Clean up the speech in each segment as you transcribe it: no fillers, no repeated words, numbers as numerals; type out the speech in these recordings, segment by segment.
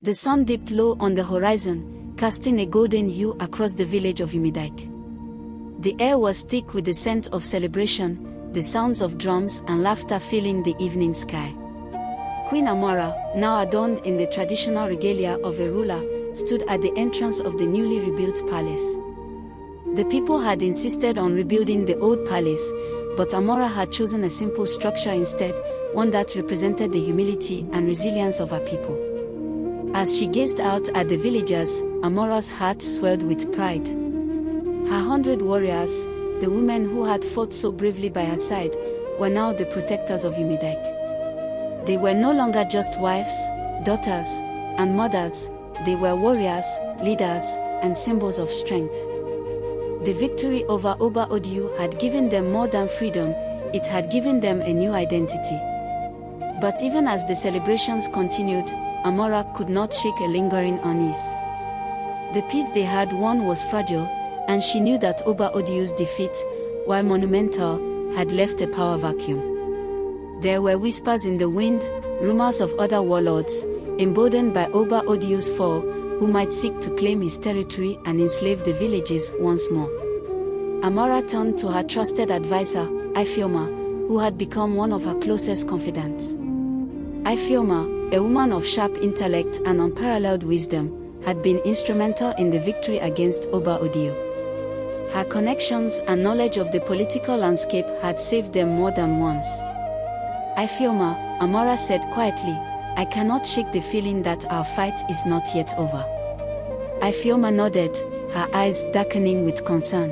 The sun dipped low on the horizon, casting a golden hue across the village of Umidike. The air was thick with the scent of celebration, the sounds of drums and laughter filling the evening sky. Queen Amora, now adorned in the traditional regalia of a ruler, stood at the entrance of the newly rebuilt palace. The people had insisted on rebuilding the old palace, but Amora had chosen a simple structure instead, one that represented the humility and resilience of her people. As she gazed out at the villagers, Amora's heart swelled with pride. Her 100 warriors, the women who had fought so bravely by her side, were now the protectors of Umidike. They were no longer just wives, daughters, and mothers, they were warriors, leaders, and symbols of strength. The victory over Oba Odiu had given them more than freedom, it had given them a new identity. But even as the celebrations continued, Amora could not shake a lingering unease. The peace they had won was fragile, and she knew that Oba Odiu's defeat, while monumental, had left a power vacuum. There were whispers in the wind, rumors of other warlords, emboldened by Oba Odiu's fall, who might seek to claim his territory and enslave the villages once more. Amora turned to her trusted advisor, Ifeoma, who had become one of her closest confidants. Ifeoma, a woman of sharp intellect and unparalleled wisdom, had been instrumental in the victory against Oba Odiu. Her connections and knowledge of the political landscape had saved them more than once. Ifeoma, Amora said quietly, I cannot shake the feeling that our fight is not yet over. Ifeoma nodded, her eyes darkening with concern.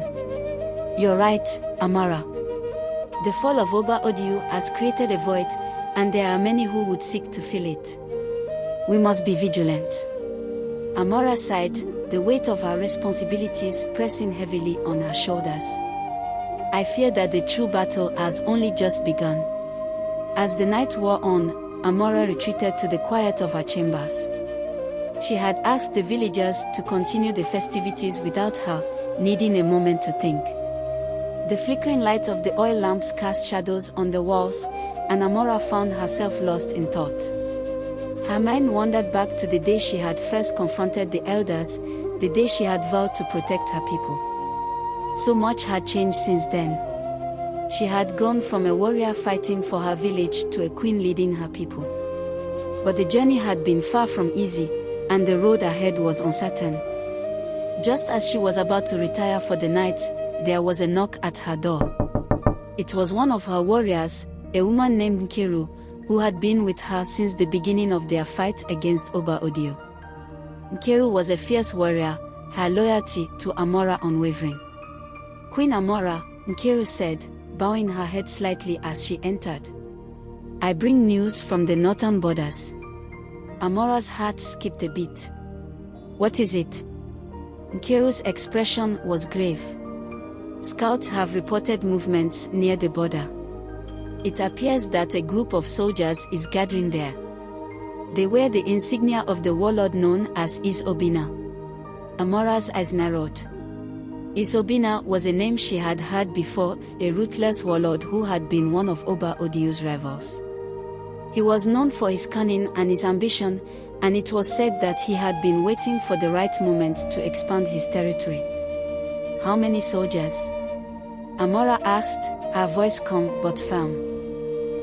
You're right, Amora. The fall of Oba Odiu has created a void, and there are many who would seek to fill it. We must be vigilant. Amora sighed, the weight of her responsibilities pressing heavily on her shoulders. I fear that the true battle has only just begun. As the night wore on, Amora retreated to the quiet of her chambers. She had asked the villagers to continue the festivities without her, needing a moment to think. The flickering light of the oil lamps cast shadows on the walls, and Amora found herself lost in thought. Her mind wandered back to the day she had first confronted the elders, the day she had vowed to protect her people. So much had changed since then. She had gone from a warrior fighting for her village to a queen leading her people. But the journey had been far from easy, and the road ahead was uncertain. Just as she was about to retire for the night, there was a knock at her door. It was one of her warriors, a woman named Nkiru, who had been with her since the beginning of their fight against Oba Odiu. Nkiru was a fierce warrior, her loyalty to Amora unwavering. Queen Amora, Nkiru said, bowing her head slightly as she entered. I bring news from the northern borders. Amora's heart skipped a beat. What is it? Nkiru's expression was grave. Scouts have reported movements near the border. It appears that a group of soldiers is gathering there. They wear the insignia of the warlord known as Isobina. Amora's eyes narrowed. Isobina was a name she had heard before, a ruthless warlord who had been one of Oba Odiu's rivals. He was known for his cunning and his ambition, and it was said that he had been waiting for the right moment to expand his territory. How many soldiers? Amora asked, her voice calm but firm.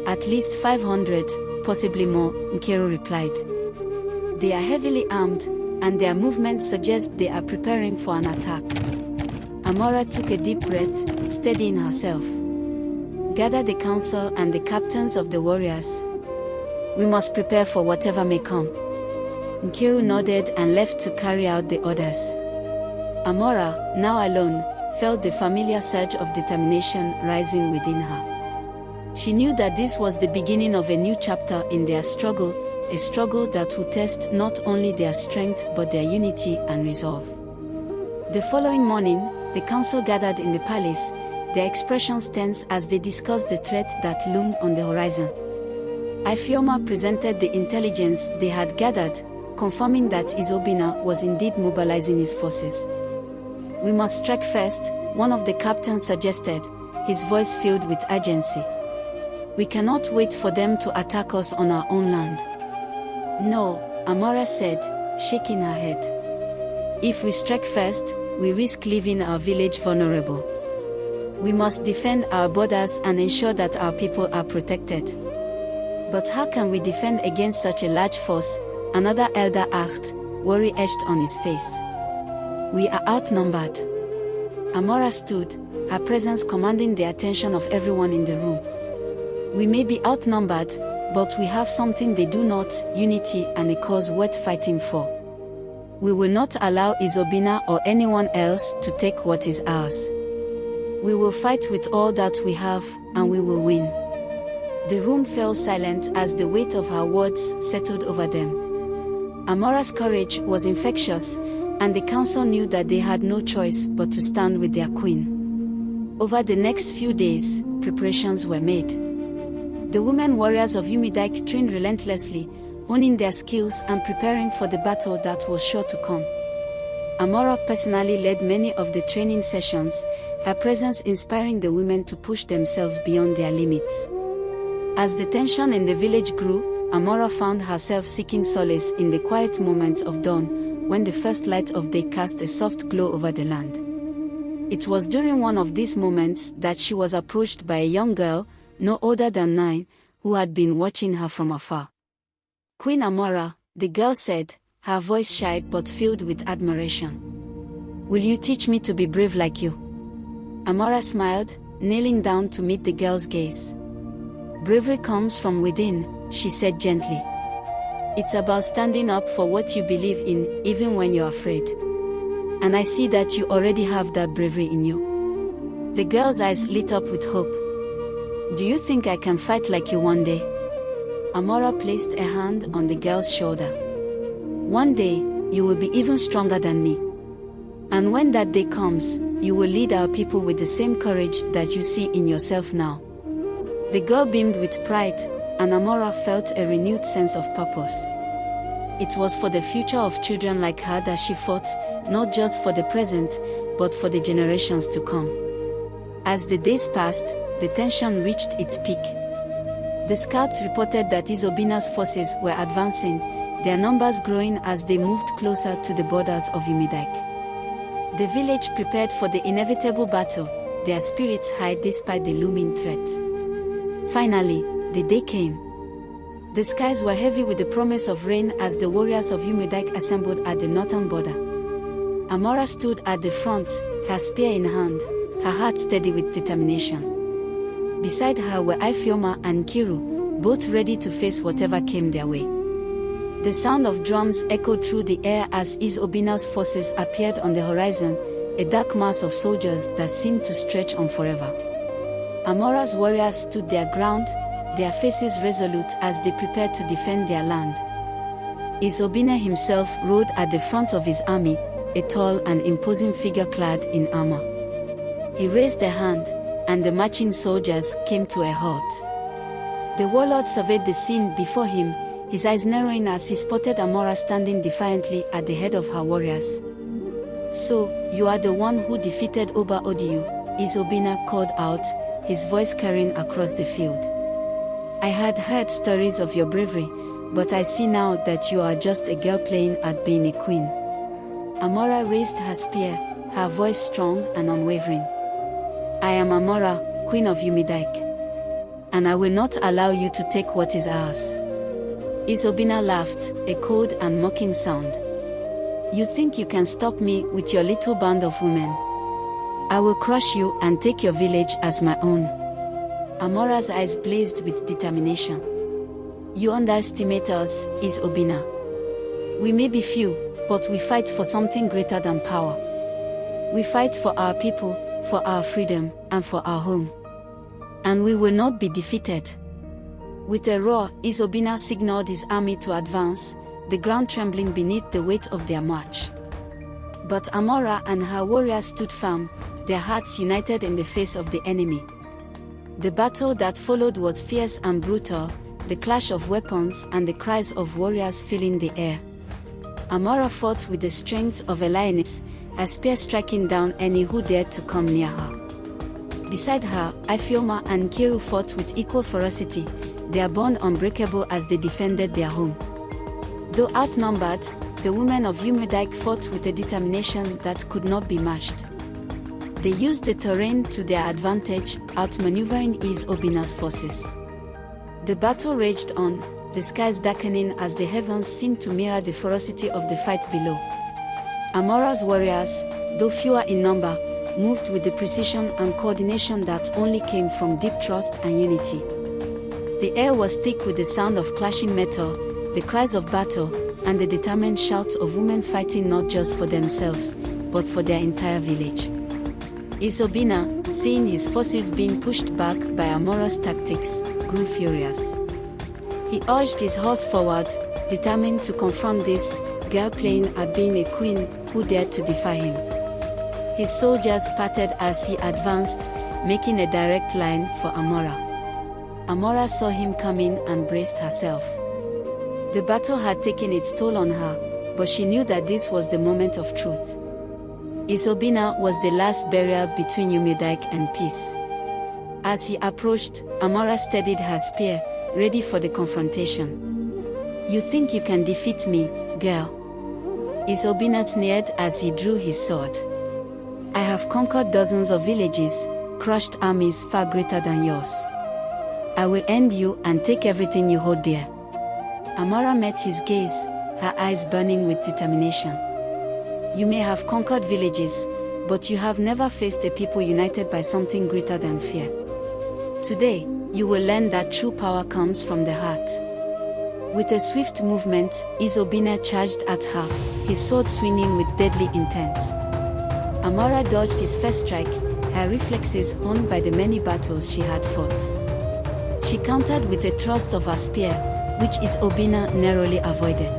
At least 500, possibly more, Nkiru replied. They are heavily armed, and their movements suggest they are preparing for an attack. Amora took a deep breath, steadying herself. Gather the council and the captains of the warriors. We must prepare for whatever may come. Nkiru nodded and left to carry out the orders. Amora, now alone, felt the familiar surge of determination rising within her. She knew that this was the beginning of a new chapter in their struggle, a struggle that would test not only their strength but their unity and resolve. The following morning, the council gathered in the palace, their expressions tense as they discussed the threat that loomed on the horizon. Ifeoma presented the intelligence they had gathered, confirming that Isobina was indeed mobilizing his forces. We must strike first, one of the captains suggested, his voice filled with urgency. We cannot wait for them to attack us on our own land. No, Amora said, shaking her head. If we strike first, we risk leaving our village vulnerable. We must defend our borders and ensure that our people are protected. But how can we defend against such a large force? Another elder asked, worry etched on his face. We are outnumbered. Amora stood, her presence commanding the attention of everyone in the room. We may be outnumbered, but we have something they do not, unity and a cause worth fighting for. We will not allow Isobina or anyone else to take what is ours. We will fight with all that we have, and we will win. The room fell silent as the weight of her words settled over them. Amora's courage was infectious, and the council knew that they had no choice but to stand with their queen. Over the next few days, preparations were made. The women warriors of Umidike trained relentlessly, honing their skills and preparing for the battle that was sure to come. Amora personally led many of the training sessions, her presence inspiring the women to push themselves beyond their limits. As the tension in the village grew, Amora found herself seeking solace in the quiet moments of dawn, when the first light of day cast a soft glow over the land. It was during one of these moments that she was approached by a young girl, no older than 9, who had been watching her from afar. Queen Amora, the girl said, her voice shy but filled with admiration. Will you teach me to be brave like you? Amora smiled, kneeling down to meet the girl's gaze. Bravery comes from within, she said gently. It's about standing up for what you believe in, even when you're afraid. And I see that you already have that bravery in you. The girl's eyes lit up with hope. Do you think I can fight like you one day? Amora placed a hand on the girl's shoulder. One day, you will be even stronger than me. And when that day comes, you will lead our people with the same courage that you see in yourself now. The girl beamed with pride, and Amora felt a renewed sense of purpose. It was for the future of children like her that she fought, not just for the present, but for the generations to come. As the days passed, the tension reached its peak. The scouts reported that Isobina's forces were advancing, their numbers growing as they moved closer to the borders of Umidike. The village prepared for the inevitable battle, their spirits high despite the looming threat. Finally, the day came. The skies were heavy with the promise of rain as the warriors of Umidike assembled at the northern border. Amora stood at the front, her spear in hand, her heart steady with determination. Beside her were Ifioma and Kiru, both ready to face whatever came their way. The sound of drums echoed through the air as Isobina's forces appeared on the horizon, a dark mass of soldiers that seemed to stretch on forever. Amora's warriors stood their ground, their faces resolute as they prepared to defend their land. Isobina himself rode at the front of his army, a tall and imposing figure clad in armor. He raised a hand, and the marching soldiers came to a halt. The warlord surveyed the scene before him, his eyes narrowing as he spotted Amora standing defiantly at the head of her warriors. So, you are the one who defeated Oba Odiyu, Isobina called out, his voice carrying across the field. I had heard stories of your bravery, but I see now that you are just a girl playing at being a queen. Amora raised her spear, her voice strong and unwavering. I am Amora, Queen of Umidike. And I will not allow you to take what is ours. Isobina laughed, a cold and mocking sound. You think you can stop me with your little band of women? I will crush you and take your village as my own. Amora's eyes blazed with determination. You underestimate us, Isobina. We may be few, but we fight for something greater than power. We fight for our people, for our freedom, and for our home. And we will not be defeated. With a roar, Isobina signaled his army to advance, the ground trembling beneath the weight of their march. But Amora and her warriors stood firm, their hearts united in the face of the enemy. The battle that followed was fierce and brutal, the clash of weapons and the cries of warriors filling the air. Amora fought with the strength of a lioness, her spear striking down any who dared to come near her. Beside her, Ifioma and Kiru fought with equal ferocity, their bond unbreakable as they defended their home. Though outnumbered, the women of Umudike fought with a determination that could not be matched. They used the terrain to their advantage, outmaneuvering Obina's forces. The battle raged on, the skies darkening as the heavens seemed to mirror the ferocity of the fight below. Amora's warriors, though fewer in number, moved with the precision and coordination that only came from deep trust and unity. The air was thick with the sound of clashing metal, the cries of battle, and the determined shouts of women fighting not just for themselves, but for their entire village. Obina, seeing his forces being pushed back by Amora's tactics, grew furious. He urged his horse forward, determined to confront this girl playing at being a queen who dared to defy him. His soldiers parted as he advanced, making a direct line for Amora. Amora saw him coming and braced herself. The battle had taken its toll on her, but she knew that this was the moment of truth. Obina was the last barrier between Umudike and peace. As he approached, Amora steadied her spear, ready for the confrontation. "You think you can defeat me, girl?" Obina sneered as he drew his sword. "I have conquered dozens of villages, crushed armies far greater than yours. I will end you and take everything you hold dear." Amora met his gaze, her eyes burning with determination. "You may have conquered villages, but you have never faced a people united by something greater than fear. Today, you will learn that true power comes from the heart." With a swift movement, Obina charged at her, his sword swinging with deadly intent. Amora dodged his first strike, her reflexes honed by the many battles she had fought. She countered with a thrust of her spear, which Obina narrowly avoided.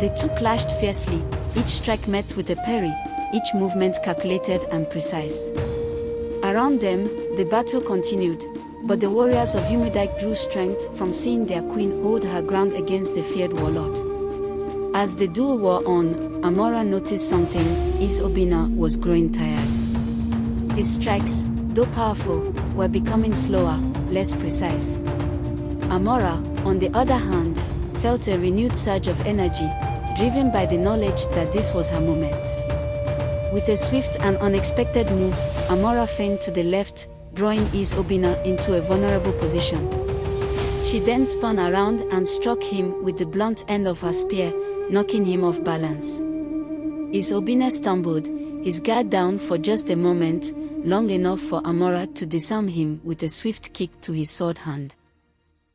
The two clashed fiercely, each strike met with a parry, each movement calculated and precise. Around them, the battle continued, but the warriors of Umudike drew strength from seeing their queen hold her ground against the feared warlord. As the duel wore on, Amora noticed something: Obina was growing tired. His strikes, though powerful, were becoming slower, less precise. Amora, on the other hand, felt a renewed surge of energy, driven by the knowledge that this was her moment. With a swift and unexpected move, Amora feigned to the left, drawing Obina into a vulnerable position. She then spun around and struck him with the blunt end of her spear, knocking him off balance. Obina stumbled, his guard down for just a moment, long enough for Amora to disarm him with a swift kick to his sword hand.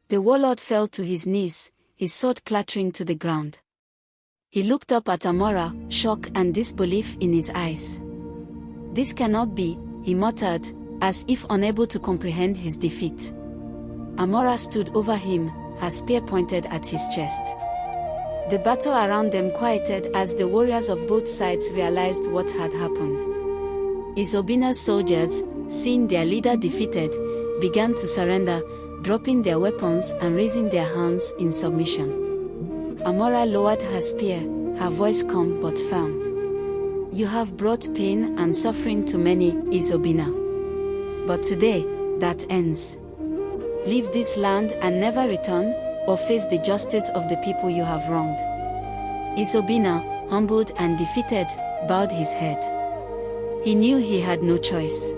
The warlord fell to his knees, his sword clattering to the ground. He looked up at Amora, shock and disbelief in his eyes. "This cannot be," he muttered, as if unable to comprehend his defeat. Amora stood over him, her spear pointed at his chest. The battle around them quieted as the warriors of both sides realized what had happened. Obina's soldiers, seeing their leader defeated, began to surrender, dropping their weapons and raising their hands in submission. Amora lowered her spear, her voice calm but firm. "You have brought pain and suffering to many, Obina. But today, that ends. Leave this land and never return, or face the justice of the people you have wronged." Obina, humbled and defeated, bowed his head. He knew he had no choice.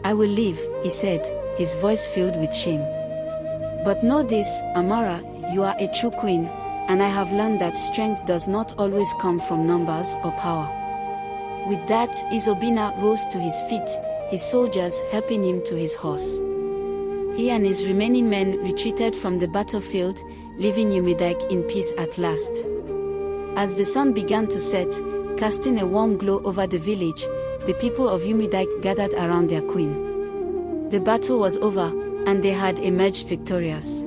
"I will leave," he said, his voice filled with shame. "But know this, Amora, you are a true queen, and I have learned that strength does not always come from numbers or power." With that, Obina rose to his feet, his soldiers helping him to his horse. He and his remaining men retreated from the battlefield, leaving Umudike in peace at last. As the sun began to set, casting a warm glow over the village, the people of Umudike gathered around their queen. The battle was over, and they had emerged victorious.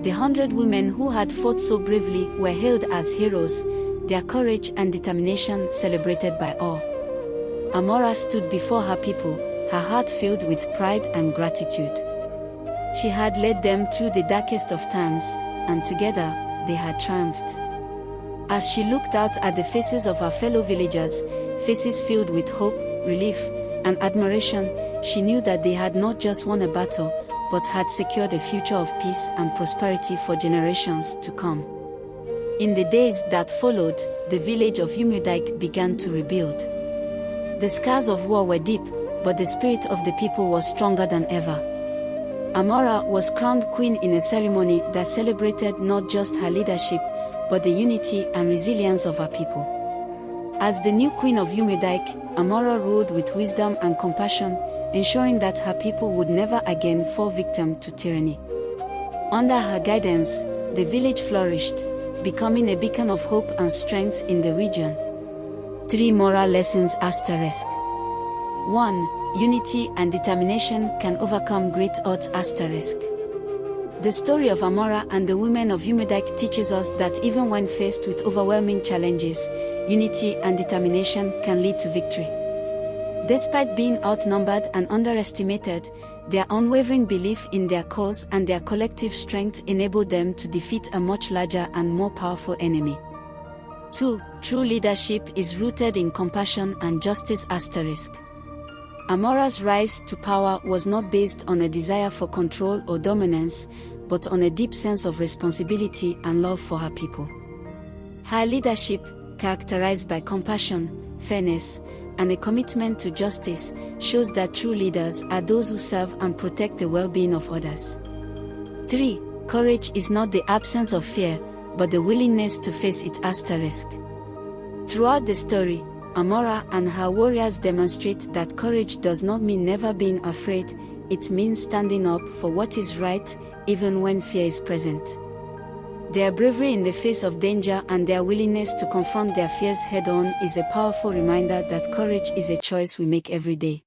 The 100 women who had fought so bravely were hailed as heroes, their courage and determination celebrated by all. Amora stood before her people, her heart filled with pride and gratitude. She had led them through the darkest of times, and together, they had triumphed. As she looked out at the faces of her fellow villagers, faces filled with hope, relief, and admiration, she knew that they had not just won a battle, but had secured a future of peace and prosperity for generations to come. In the days that followed, the village of Umudike began to rebuild. The scars of war were deep, but the spirit of the people was stronger than ever. Amora was crowned queen in a ceremony that celebrated not just her leadership, but the unity and resilience of her people. As the new queen of Umudike, Amora ruled with wisdom and compassion, ensuring that her people would never again fall victim to tyranny. Under her guidance, the village flourished, becoming a beacon of hope and strength in the region. 3 Moral Lessons *. 1. Unity and determination can overcome great odds *. The story of Amora and the women of Umudike teaches us that even when faced with overwhelming challenges, unity and determination can lead to victory. Despite being outnumbered and underestimated, their unwavering belief in their cause and their collective strength enabled them to defeat a much larger and more powerful enemy. 2. True leadership is rooted in compassion and justice *. Amora's rise to power was not based on a desire for control or dominance, but on a deep sense of responsibility and love for her people. Her leadership, characterized by compassion, fairness, and a commitment to justice, shows that true leaders are those who serve and protect the well-being of others. 3. Courage is not the absence of fear, but the willingness to face it *. Throughout the story, Amora and her warriors demonstrate that courage does not mean never being afraid, it means standing up for what is right, even when fear is present. Their bravery in the face of danger and their willingness to confront their fears head-on is a powerful reminder that courage is a choice we make every day.